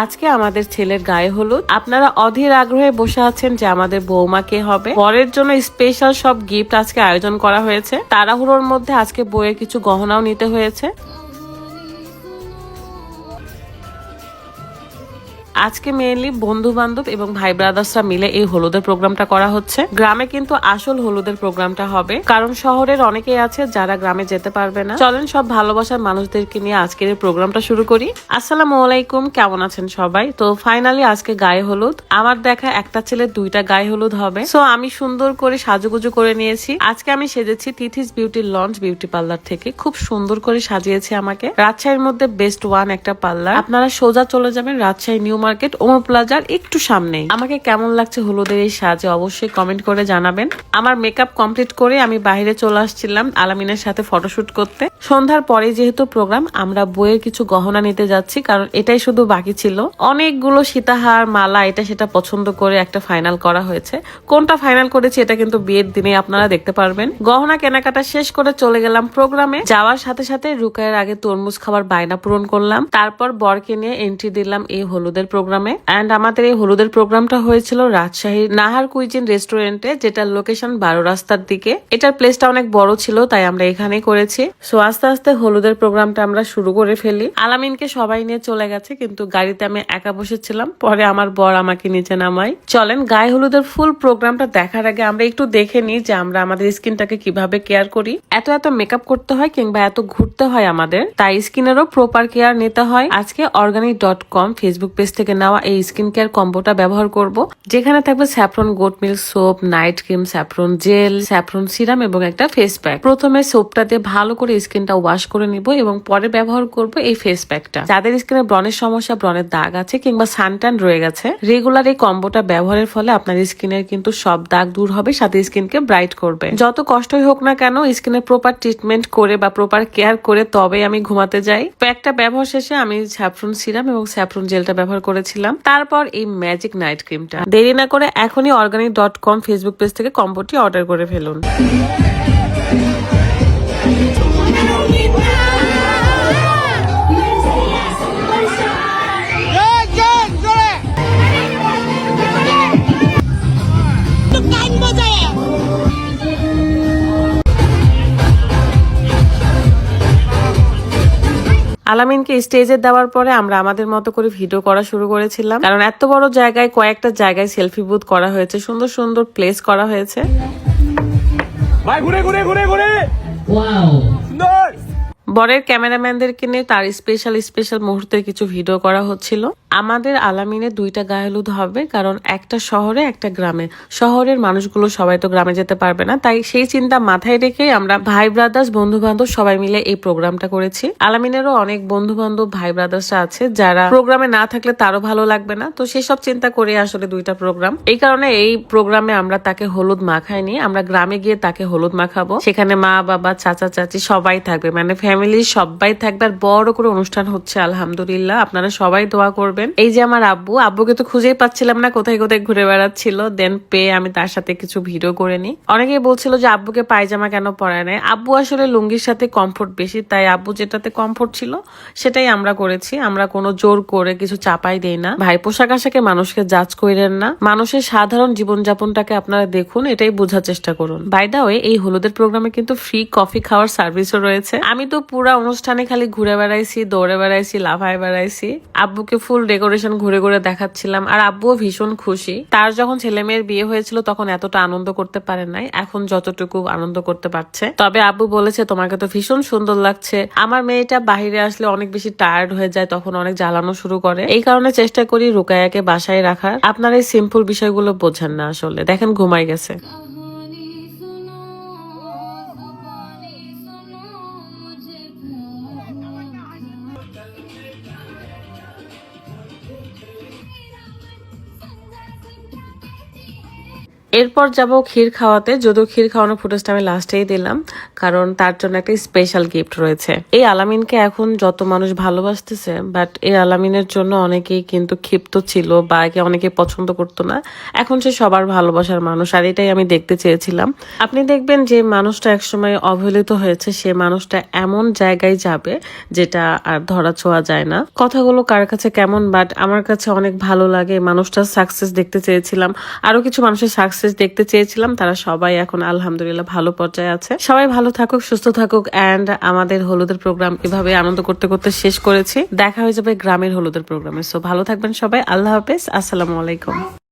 আজকে আমাদের ছেলের গায়ে হলুদ। আপনারা অধীর আগ্রহে বসে আছেন যে আমাদের বৌমা কে হবে। বরের জন্য স্পেশাল সব গিফট আজকে আয়োজন করা হয়েছে। তাড়াহুড়োর মধ্যে আজকে বউয়ের কিছু গহনাও নিতে হয়েছে। আজকে মেইনলি বন্ধু বান্ধব এবং ভাই ব্রাদার্সরা মিলে এই হলুদের প্রোগ্রামটা করা হচ্ছে। গ্রামে কিন্তু আসল হলুদের প্রোগ্রামটা হবে, কারণ শহরের অনেকেই আছে যারা গ্রামে যেতে পারবে না। চলেন সব ভালোবাসার মানুষদেরকে নিয়ে আজকের এই প্রোগ্রামটা শুরু করি। আসসালামু আলাইকুম, কেমন আছেন সবাই? তো ফাইনালি আজকে গায়ে হলুদ। আমার দেখা একটা ছেলে দুইটা গায়ে হলুদ হবে। সো আমি সুন্দর করে সাজুগুজু করে নিয়েছি। আজকে আমি সেজেছি তিথিস বিউটি লঞ্চ বিউটি পার্লার থেকে। খুব সুন্দর করে সাজিয়েছে আমাকে। রাজশাহীর মধ্যে বেস্ট ওয়ান একটা পার্লার। আপনারা সোজা চলে যাবেন রাজশাহী নিউ মার্কেট ওমর প্লাজার একটু সামনেই। আমাকে কেমন লাগছে হলুদের এই সাজে অবশ্যই কমেন্ট করে জানাবেন। আমার মেকআপ কমপ্লিট করে আমি বাইরে চলে আসছিলাম আলামিনের সাথে ফটোশুট করতে। সন্ধ্যার পরে যেহেতু প্রোগ্রাম, আমরা বইয়ের কিছু গহনা নিতে যাচ্ছি, কারণ এটাই শুধু বাকি ছিল। অনেকগুলো সীতাহার মালা এটা সেটা পছন্দ করে একটা ফাইনাল করা হয়েছে। কোনটা ফাইনাল করেছি এটা কিন্তু বিয়ের দিনে আপনারা দেখতে পারবেন। গহনা কেনাকাটা শেষ করে চলে গেলাম প্রোগ্রামে। যাওয়ার সাথে সাথে রুকায়ের আগে তরমুজ খাবার বায়না পূরণ করলাম। তারপর বরকে নিয়ে এন্ট্রি দিলাম এই হলুদের প্রোগ্রামে। এন্ড আমাদের এই হলুদের প্রোগ্রামটা হয়েছিল রাজশাহীর নাহার কুইজিন রেস্টুরেন্টে, যেটার লোকেশন 12 রাস্তার দিকে। এটার প্লেসটা অনেক বড় ছিল, তাই আমরা এখানেই করেছি। সো আস্তে আস্তে হলুদের প্রোগ্রামটা আমরা শুরু করে ফেলি। আলামিনকে সবাই নিয়ে চলে গেছে, কিন্তু গাড়িতে আমি একা বসেছিলাম। পরে আমার বর আমাকে নিচে নামায়। চলেন গায়ে হলুদের ফুল প্রোগ্রামটা দেখার আগে আমরা একটু দেখে নিই যে আমরা আমাদের স্কিনটাকে কিভাবে কেয়ার করি। এত মেকআপ করতে হয় কিংবা এত ঘুরতে হয় আমাদের, তাই স্কিনেরও প্রপার কেয়ার নিতে হয়। আজকে organic.com ফেসবুক পেজ থেকে নেওয়া এই স্কিন কেয়ার কম্বোটা ব্যবহার করব, যেখানে থাকবে saffron goat milk soap, night cream, saffron gel, saffron serum এবং একটা ফেস প্যাক। প্রথমে সোপটা দিয়ে ভালো করে স্কিনটা ওয়াশ করে নিব এবং পরে ব্যবহার করব এই ফেস প্যাকটা। যাদের স্কিনে ব্রণের সমস্যা, ব্রণের দাগ আছে কিংবা সানট্যান রয়ে গেছে, রেগুলার এই কম্বোটা ব্যবহারের ফলে আপনার স্কিনের কিন্তু সব দাগ দূর হবে, সাথে স্কিনকে ব্রাইট করবে। যত কষ্টই হোক না কেন, স্কিনের প্রপার ট্রিটমেন্ট করে বা প্রপার কেয়ার করে তবে আমি ঘুমাতে যাই। প্যাকটা ব্যবহার শেষে আমি স্যাফরন সিরাম এবং স্যাফরন জেলটা ব্যবহার করেছিলাম। তারপর এই ম্যাজিক নাইট ক্রিমটা। দেরি না করে এখনই organic.com ফেসবুক পেজ থেকে কম্বোটি অর্ডার করে ফেলুন। আলামিনকে স্টেজে দেওয়ার পরে আমরা আমাদের মতো করে ভিডিও করা শুরু করেছিলাম, কারণ এত বড় জায়গায় কয়েকটা জায়গায় সেলফি বুথ করা হয়েছে, সুন্দর সুন্দর প্লেস করা হয়েছে। ভাই ঘুরে ঘুরে ঘুরে ঘুরে ওয়াও সুন্দর। বরের ক্যামেরাম্যানদেরকে নিয়ে তার স্পেশাল মুহূর্তের কিছু ভিডিও করা হচ্ছিল। আমাদের আলামিনের দুইটা গায়ে হলুদ হবে, কারণ একটা শহরে একটা গ্রামে। শহরের মানুষগুলো সবাই তো গ্রামে যেতে পারবে না, তাই সেই চিন্তা মাথায় রেখে আমরা ভাই ব্রাদার্স বন্ধু বান্ধব সবাই মিলে এই প্রোগ্রামটা করেছি। আলামিনেরও অনেক বন্ধু বান্ধব ভাই ব্রাদার্সরা আছে যারা প্রোগ্রামে না থাকলে তারও ভালো লাগবে না, তো সেসব চিন্তা করে আসলে দুইটা প্রোগ্রাম। এই কারণে এই প্রোগ্রামে আমরা তাকে হলুদ মাখাইনি, আমরা গ্রামে গিয়ে তাকে হলুদ মাখাবো। সেখানে মা বাবা চাচা চাচি সবাই থাকবে, মানে ফ্যামিলির সবাই থাকবে। আর বড় করে অনুষ্ঠান হচ্ছে আলহামদুলিল্লাহ, আপনারা সবাই দোয়া করবেন। এই যে আমার আব্বুকে তো খুঁজেই পাচ্ছিলাম না, কোথায় কোথায় ঘুরে বেড়াচ্ছিল। দেন পেয়ে আমি তার সাথে কিছু ভিডিও করে নি। অনেকেই বলছিল যে আব্বুকে পায়জামা কেন পরায় নাই। আব্বু আসলে লুঙ্গির সাথে কমফোর্ট বেশি, তাই আব্বু যেটাতে কমফোর্ট ছিল সেটাই আমরা করেছি। আমরা কোনো জোর করে কিছু চাপাই দেই না। ভাই পোশাক আশাকে মানুষকে জাজ করেন না, মানুষের সাধারণ জীবনযাপনটাকে আপনারা দেখুন, এটাই বোঝার চেষ্টা করুন। বাই দা ওয়ে, এই হলুদের প্রোগ্রামে কিন্তু ফ্রি কফি খাওয়ার সার্ভিসও রয়েছে। আমি তো পুরা অনুষ্ঠানে খালি ঘুরে বেড়াইছি, দৌড়ে বেড়াইছি, লাফায় বেড়াইছি। আব্বুকে ফুল ডেকোরেশন ঘুরে ঘুরে দেখাচ্ছিলাম, আর আব্বুও ভীষণ খুশি। তার যখন ছেলে মেয়ের বিয়ে হয়েছিল তখন এতটা আনন্দ করতে পারে নাই, এখন যতটুকু আনন্দ করতে পারছে। তবে আব্বু বলেছে তোমাকে তো ভীষণ সুন্দর লাগছে। আমার মেয়েটা বাহিরে আসলে অনেক বেশি টায়ার্ড হয়ে যায়, তখন অনেক জ্বালানো শুরু করে। এই কারণে চেষ্টা করি রুকায়াকে বাসায় রাখার। আপনারা এই সিম্পল বিষয়গুলো বোঝেন না আসলে। দেখেন ঘুমাই গেছে। এরপর যাব ক্ষীর খাওয়াতে, যদিও ক্ষীর খাওয়ানোর ফুটেজটা আমি লাস্টেই দিলাম, কারণ তার জন্য একটা স্পেশাল গিফট রয়েছে। এই আলামিনকে এখন যত মানুষ ভালোবাসতেছে, বাট এই আলামিনের জন্য অনেকেই কিন্তু ক্ষিপ্ত ছিল বা একে অনেকে পছন্দ করতো না। এখন সে সবার ভালোবাসার মানুষ, আর এটাই আমি দেখতে চেয়েছিলাম। আপনি দেখবেন যে মানুষটা একসময় অবহেলিত হয়েছে, সে মানুষটা এমন জায়গায় যাবে যেটা আর ধরা ছোঁয়া যায় না। কথাগুলো কার কাছে কেমন, বাট আমার কাছে অনেক ভালো লাগে। মানুষটার সাকসেস দেখতে চেয়েছিলাম, আরো কিছু মানুষের সাকসেস দেখতে চেয়েছিলাম, তারা সবাই এখন আলহামদুলিল্লাহ ভালো পর্যায়ে আছে। সবাই ভালো থাকুক, সুস্থ থাকুক। এন্ড আমাদের হলুদের প্রোগ্রাম এভাবে আনন্দ করতে করতে শেষ করেছি। দেখা হয়ে যাবে গ্রামের হলুদের প্রোগ্রামে। সো ভালো থাকবেন সবাই। আল্লাহ হাফেজ, আসসালামু আলাইকুম।